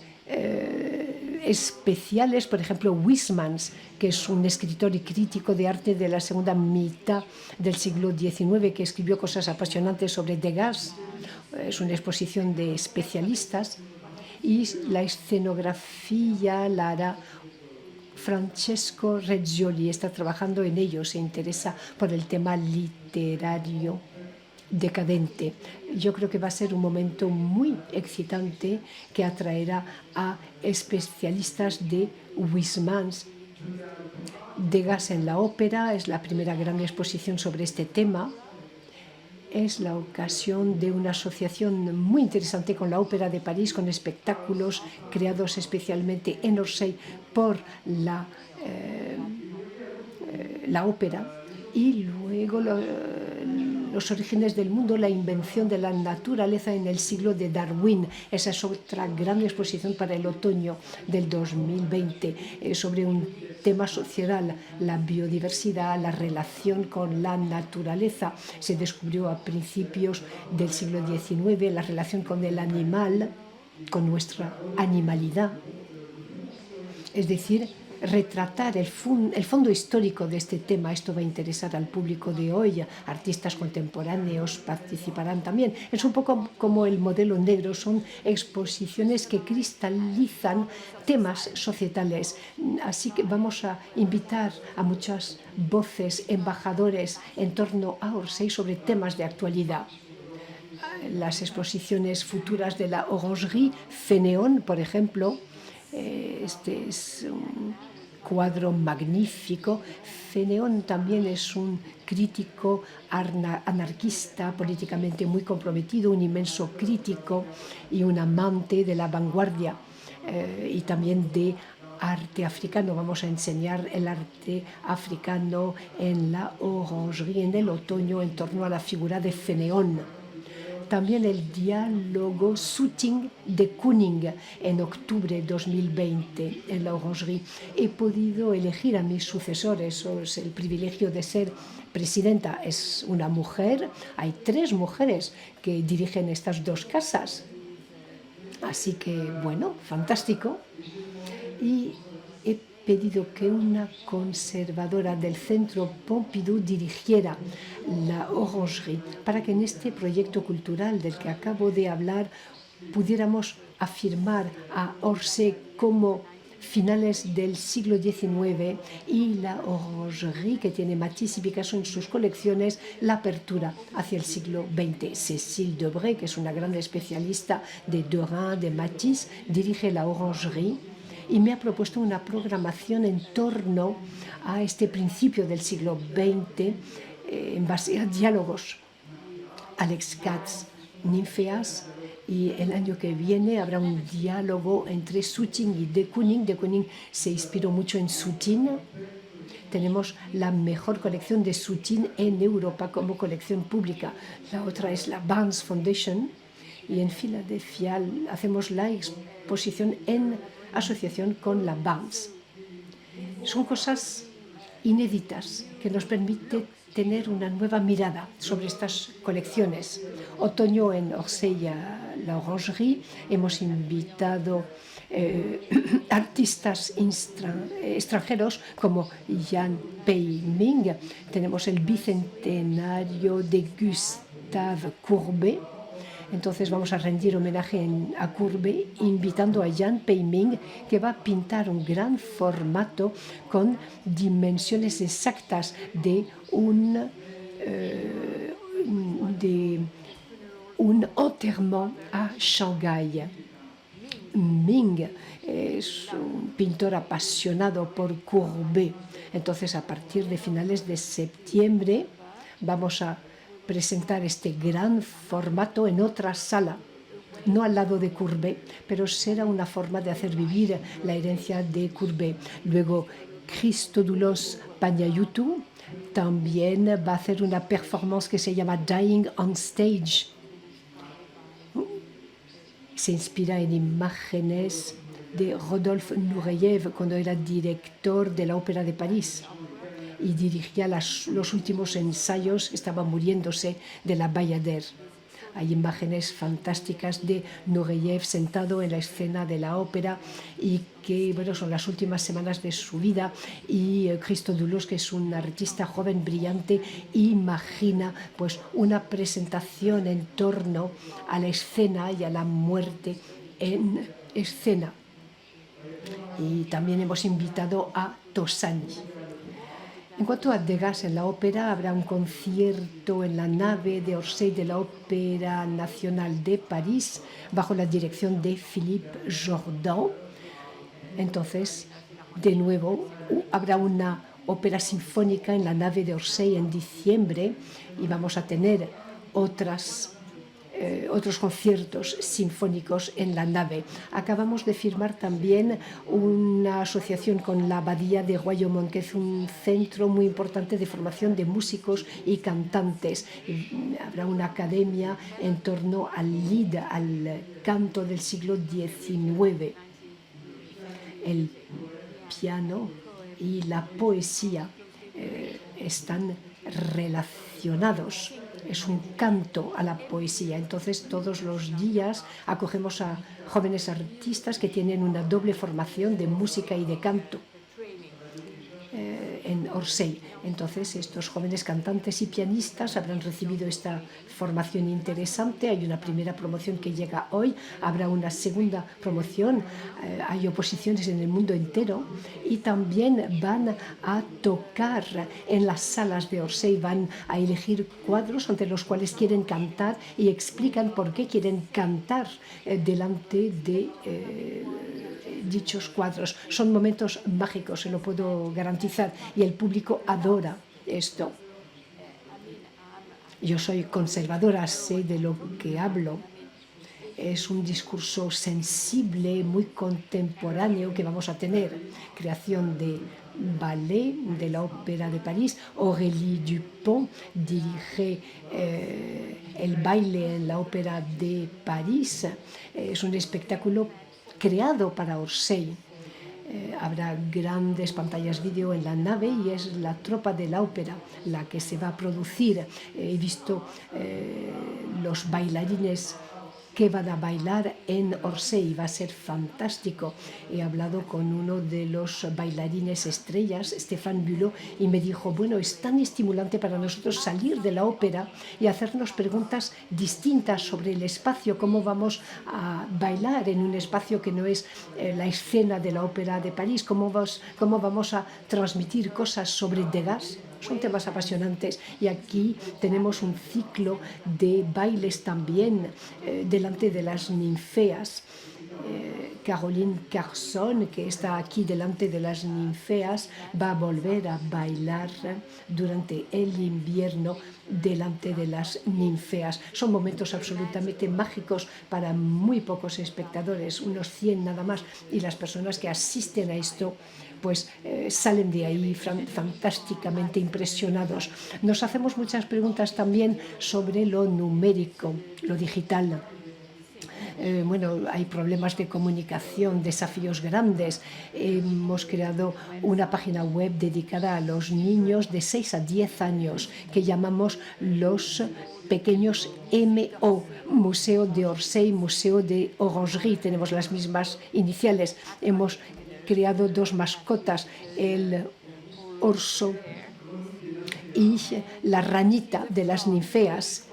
especiales. Por ejemplo, Huysmans, que es un escritor y crítico de arte de la segunda mitad del siglo XIX, que escribió cosas apasionantes sobre Degas. Es una exposición de especialistas, y la escenografía la hará Francesco Reggioli. Está trabajando en ello, se interesa por el tema literario decadente. Yo creo que va a ser un momento muy excitante que atraerá a especialistas de Huysmans. Degas en la ópera es la primera gran exposición sobre este tema. Es la ocasión de una asociación muy interesante con la Ópera de París, con espectáculos creados especialmente en Orsay por la ópera. Y luego los orígenes del mundo, la invención de la naturaleza en el siglo de Darwin. Esa es otra gran exposición para el otoño del 2020, sobre un tema social, la biodiversidad, la relación con la naturaleza. Se descubrió a principios del siglo XIX la relación con el animal, con nuestra animalidad. Es decir, retratar el fondo histórico de este tema. Esto va a interesar al público de hoy. Artistas contemporáneos participarán también. Es un poco como el modelo negro, son exposiciones que cristalizan temas societales. Así que vamos a invitar a muchas voces, embajadores en torno a Orsay sobre temas de actualidad. Las exposiciones futuras de la Orangerie, Fénéon, por ejemplo. Este es un cuadro magnífico. Fénéon también es un crítico anarquista, políticamente muy comprometido, un inmenso crítico y un amante de la vanguardia y también de arte africano. Vamos a enseñar el arte africano en la Orangerie en el otoño en torno a la figura de Fénéon. También el diálogo Soutine de Kooning en octubre de 2020 en la Orangerie. He podido elegir a mis sucesores. Es el privilegio de ser presidenta. Es una mujer. Hay 3 mujeres que dirigen estas 2 casas. Así que, bueno, fantástico. Y he pedido que una conservadora del Centro Pompidou dirigiera la Orangerie, para que en este proyecto cultural del que acabo de hablar pudiéramos afirmar a Orsay como finales del siglo XIX y la Orangerie, que tiene Matisse y Picasso en sus colecciones, la apertura hacia el siglo XX. Cécile Debray, que es una gran especialista de Derain, de Matisse, dirige la Orangerie y me ha propuesto una programación en torno a este principio del siglo XX en base a diálogos. Alex Katz, Ninfeas, y el año que viene habrá un diálogo entre Soutine y de Kooning. De Kooning se inspiró mucho en Soutine. Tenemos la mejor colección de Soutine en Europa como colección pública. La otra es la Barnes Foundation, y en Filadelfia hacemos la exposición en asociación con la Barnes. Son cosas inéditas que nos permiten tener una nueva mirada sobre estas colecciones. Otoño en Orsay, a la Orangerie. Hemos invitado artistas extranjeros como Jan Peiming. Tenemos el bicentenario de Gustave Courbet. Entonces vamos a rendir homenaje a Courbet invitando a Jan Peiming, que va a pintar un gran formato con dimensiones exactas de un enterrement a Shanghái. Ming es un pintor apasionado por Courbet. Entonces, a partir de finales de septiembre, vamos a presentar este gran formato en otra sala, no al lado de Courbet, pero será una forma de hacer vivir la herencia de Courbet. Luego, Christodoulos Paniaghiou también va a hacer una performance que se llama Dying on Stage. Se inspira en imágenes de Rodolphe Nureyev cuando era director de la Ópera de París y dirigía los últimos ensayos, estaba muriéndose, de la Bayadère. Hay imágenes fantásticas de Nureyev sentado en la escena de la ópera y que, bueno, son las últimas semanas de su vida, y Christodoulos, que es un artista joven, brillante, imagina pues una presentación en torno a la escena y a la muerte en escena. Y también hemos invitado a Tosani. En cuanto a Degas en la ópera, habrá un concierto en la nave de Orsay de la Ópera Nacional de París bajo la dirección de Philippe Jordan. Entonces, de nuevo, habrá una ópera sinfónica en la nave de Orsay en diciembre y vamos a tener otros conciertos sinfónicos en la nave. Acabamos de firmar también una asociación con la Abadía de Royaumont, que es un centro muy importante de formación de músicos y cantantes. Habrá una academia en torno al lied, al canto del siglo XIX. El piano y la poesía están relacionados. Es un canto a la poesía. Entonces, todos los días acogemos a jóvenes artistas que tienen una doble formación de música y de canto en Orsay. Entonces, estos jóvenes cantantes y pianistas habrán recibido esta formación interesante. Hay una primera promoción que llega hoy, habrá una segunda promoción, hay oposiciones en el mundo entero, y también van a tocar en las salas de Orsay, van a elegir cuadros ante los cuales quieren cantar y explican por qué quieren cantar delante de dichos cuadros. Son momentos mágicos, se lo puedo garantizar, y el público adora esto. Yo soy conservadora, sé de lo que hablo. Es un discurso sensible, muy contemporáneo que vamos a tener. Creación de ballet de la Ópera de París. Aurélie Dupont dirige el baile en la Ópera de París. Es un espectáculo creado para Orsay. Habrá grandes pantallas vídeo en la nave y es la tropa de la ópera la que se va a producir. He visto los bailarines que van a bailar en Orsay, va a ser fantástico. He hablado con uno de los bailarines estrellas, Stéphane Bulot, y me dijo, bueno, es tan estimulante para nosotros salir de la ópera y hacernos preguntas distintas sobre el espacio, cómo vamos a bailar en un espacio que no es la escena de la Ópera de París, cómo vamos a transmitir cosas sobre Degas. Son temas apasionantes, y aquí tenemos un ciclo de bailes también delante de las ninfeas. Caroline Carson, que está aquí delante de las ninfeas, va a volver a bailar durante el invierno delante de las ninfeas. Son momentos absolutamente mágicos para muy pocos espectadores, unos 100 nada más, y las personas que asisten a esto pues salen de ahí fantásticamente impresionados. Nos hacemos muchas preguntas también sobre lo numérico, lo digital. Bueno, hay problemas de comunicación, desafíos grandes. Hemos creado una página web dedicada a los niños de 6 a 10 años que llamamos los pequeños MO, Museo de Orsay, Museo de Orangerie. Tenemos las mismas iniciales. Hemos creado dos mascotas, el orso y la ranita de las ninfeas,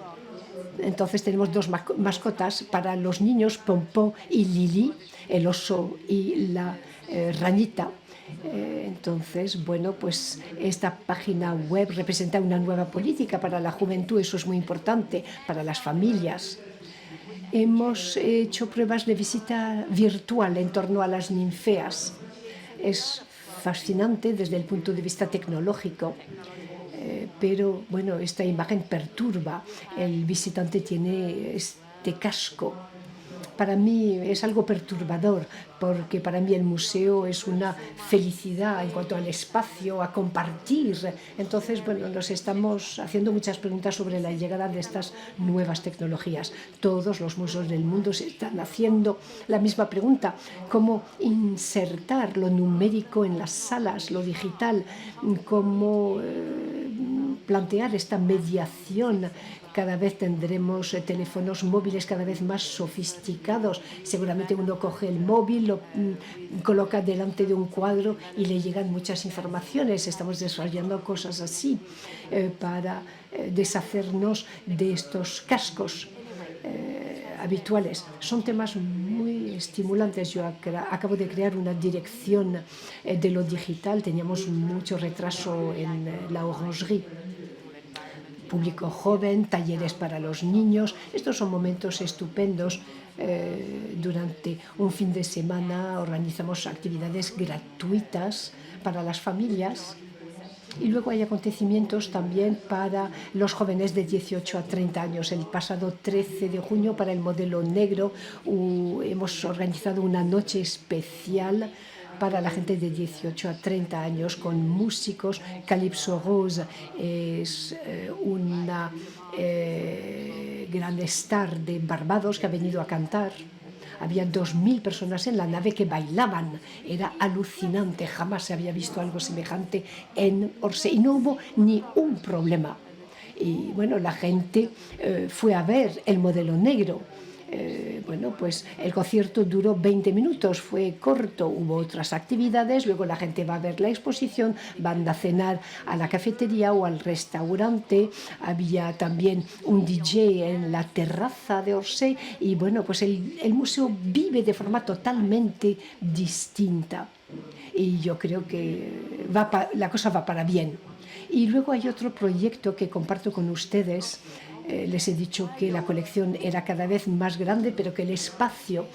Entonces tenemos dos mascotas para los niños, Pompó y Lili, el oso y la rañita. Entonces, bueno, pues esta página web representa una nueva política para la juventud, eso es muy importante, para las familias. Hemos hecho pruebas de visita virtual en torno a las ninfeas. Es fascinante desde el punto de vista tecnológico, pero bueno, esta imagen perturba. El visitante tiene este casco. Para mí es algo perturbador, porque para mí el museo es una felicidad en cuanto al espacio, a compartir. Entonces, bueno, nos estamos haciendo muchas preguntas sobre la llegada de estas nuevas tecnologías. Todos los museos del mundo se están haciendo la misma pregunta: cómo insertar lo numérico en las salas, lo digital, cómo plantear esta mediación. Cada vez tendremos teléfonos móviles cada vez más sofisticados. Seguramente uno coge el móvil, lo coloca delante de un cuadro y le llegan muchas informaciones. Estamos desarrollando cosas así para deshacernos de estos cascos habituales. Son temas muy estimulantes. Yo acabo de crear una dirección de lo digital. Teníamos mucho retraso en la orangerie. Público joven, talleres para los niños. Estos son momentos estupendos. Durante un fin de semana organizamos actividades gratuitas para las familias. Y luego hay acontecimientos también para los jóvenes de 18 a 30 años. El pasado 13 de junio, para el modelo negro, hemos organizado una noche especial para la gente de 18 a 30 años con músicos. Calypso Rose es una gran star de Barbados que ha venido a cantar. Había 2.000 personas en la nave que bailaban. Era alucinante, jamás se había visto algo semejante en Orsay y no hubo ni un problema. Y bueno, la gente fue a ver el modelo negro. Bueno, pues el concierto duró 20 minutos, fue corto, hubo otras actividades, luego la gente va a ver la exposición, van a cenar a la cafetería o al restaurante. Había también un DJ en la terraza de Orsay y bueno, pues el museo vive de forma totalmente distinta y yo creo que la cosa va para bien. Y luego hay otro proyecto que comparto con ustedes. Les he dicho que la colección era cada vez más grande, pero que el espacio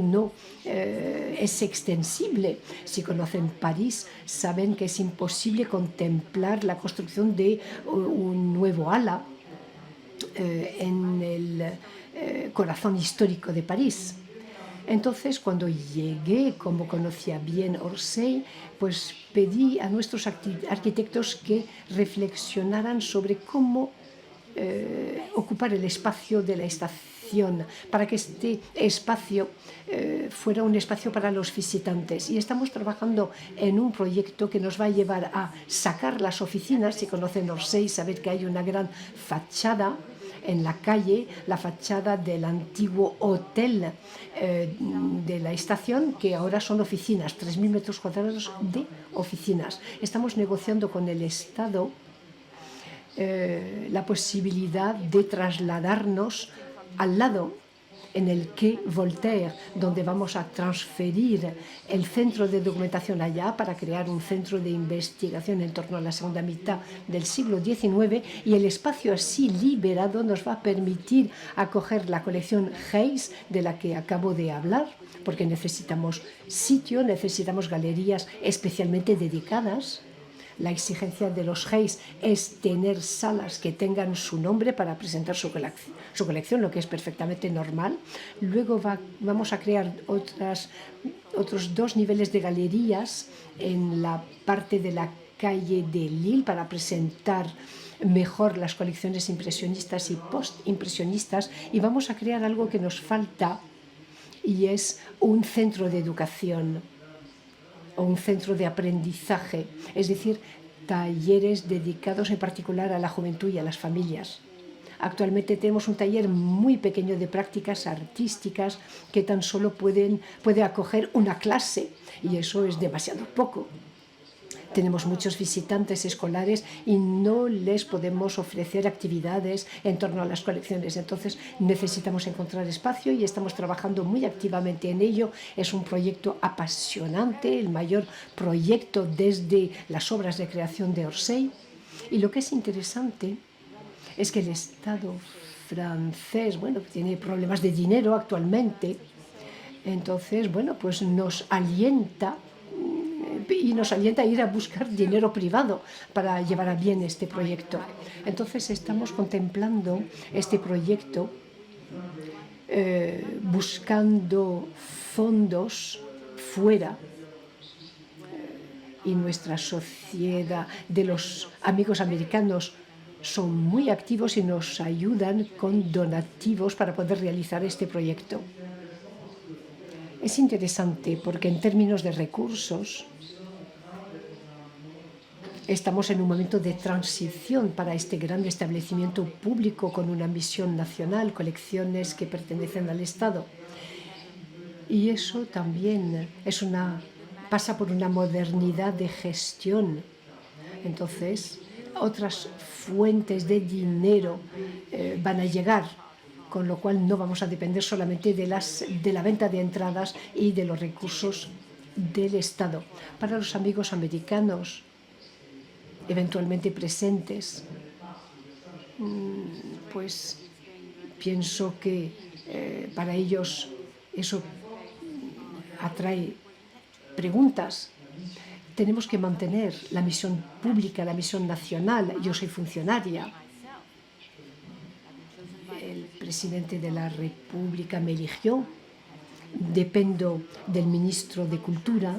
no es extensible. Si conocen París, saben que es imposible contemplar la construcción de un nuevo ala en el corazón histórico de París. Entonces, cuando llegué, como conocía bien Orsay, pues pedí a nuestros arquitectos que reflexionaran sobre cómo ocupar el espacio de la estación para que este espacio fuera un espacio para los visitantes. Y estamos trabajando en un proyecto que nos va a llevar a sacar las oficinas. Si conocen Orsay, saber que hay una gran fachada en la calle, la fachada del antiguo hotel de la estación, que ahora son oficinas, 3.000 metros cuadrados de oficinas. Estamos negociando con el Estado la posibilidad de trasladarnos al lado en el Quai Voltaire, donde vamos a transferir el centro de documentación allá para crear un centro de investigación en torno a la segunda mitad del siglo XIX, y el espacio así liberado nos va a permitir acoger la colección Hayes de la que acabo de hablar, porque necesitamos sitio, necesitamos galerías especialmente dedicadas. La exigencia de los Hayes es tener salas que tengan su nombre para presentar su colección, lo que es perfectamente normal. Luego vamos a crear otros 2 niveles de galerías en la parte de la calle de Lille para presentar mejor las colecciones impresionistas y postimpresionistas, y vamos a crear algo que nos falta, y es un centro de educación o un centro de aprendizaje, es decir, talleres dedicados en particular a la juventud y a las familias. Actualmente tenemos un taller muy pequeño de prácticas artísticas que tan solo puede acoger una clase, y eso es demasiado poco. Tenemos muchos visitantes escolares y no les podemos ofrecer actividades en torno a las colecciones. Entonces necesitamos encontrar espacio y estamos trabajando muy activamente en ello. Es un proyecto apasionante, el mayor proyecto desde las obras de creación de Orsay. Y lo que es interesante es que el Estado francés, bueno, tiene problemas de dinero actualmente. Entonces, bueno, pues nos alienta a ir a buscar dinero privado para llevar a bien este proyecto. Entonces estamos contemplando este proyecto buscando fondos fuera y nuestra sociedad de los amigos americanos son muy activos y nos ayudan con donativos para poder realizar este proyecto. Es interesante porque en términos de recursos estamos en un momento de transición para este gran establecimiento público con una misión nacional, colecciones que pertenecen al Estado. Y eso también pasa por una modernidad de gestión. Entonces, otras fuentes de dinero van a llegar, con lo cual no vamos a depender solamente de la venta de entradas y de los recursos del Estado. Para los amigos americanos eventualmente presentes, pues pienso que para ellos eso atrae preguntas. Tenemos que mantener la misión pública, la misión nacional. Yo soy funcionaria. El presidente de la República me eligió. Dependo del ministro de Cultura.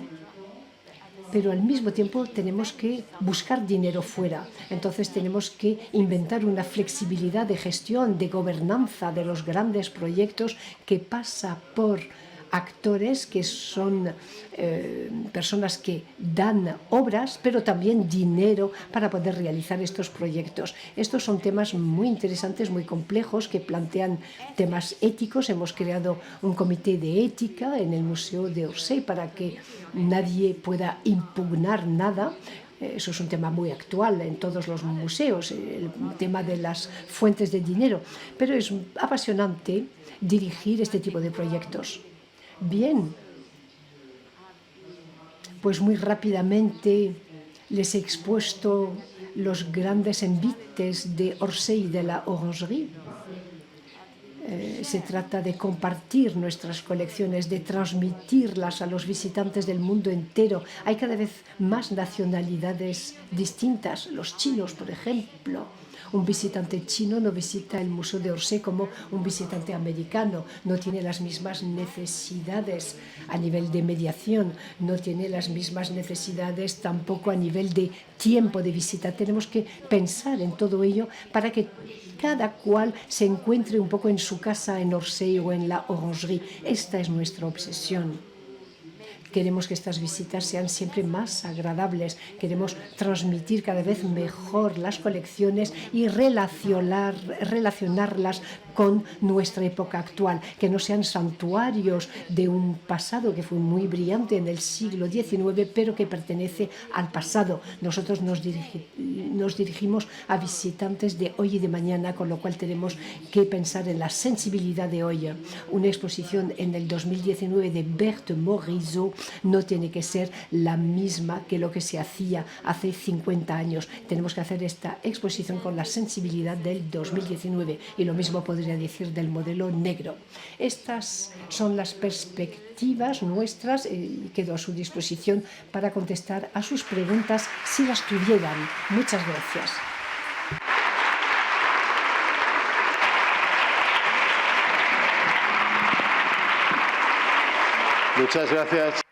Pero al mismo tiempo tenemos que buscar dinero fuera. Entonces tenemos que inventar una flexibilidad de gestión, de gobernanza de los grandes proyectos que pasa por actores que son personas que dan obras, pero también dinero para poder realizar estos proyectos. Estos son temas muy interesantes, muy complejos, que plantean temas éticos. Hemos creado un comité de ética en el Museo de Orsay para que nadie pueda impugnar nada. Eso es un tema muy actual en todos los museos, el tema de las fuentes de dinero. Pero es apasionante dirigir este tipo de proyectos. Bien, pues muy rápidamente les he expuesto los grandes envites de Orsay y de la Orangerie. Se trata de compartir nuestras colecciones, de transmitirlas a los visitantes del mundo entero. Hay cada vez más nacionalidades distintas. Los chinos, por ejemplo. Un visitante chino no visita el Museo de Orsay como un visitante americano. No tiene las mismas necesidades a nivel de mediación, no tiene las mismas necesidades tampoco a nivel de tiempo de visita. Tenemos que pensar en todo ello para que cada cual se encuentre un poco en su casa en Orsay o en la Orangerie. Esta es nuestra obsesión. Queremos que estas visitas sean siempre más agradables. Queremos transmitir cada vez mejor las colecciones y relacionarlas con nuestra época actual, que no sean santuarios de un pasado que fue muy brillante en el siglo XIX, pero que pertenece al pasado. Nosotros nos dirigimos a visitantes de hoy y de mañana, con lo cual tenemos que pensar en la sensibilidad de hoy. Una exposición en el 2019 de Berthe Morisot no tiene que ser la misma que lo que se hacía hace 50 años. Tenemos que hacer esta exposición con la sensibilidad del 2019 y lo mismo podría decir del modelo negro. Estas son las perspectivas nuestras y quedo a su disposición para contestar a sus preguntas si las tuvieran. Muchas gracias. Muchas gracias.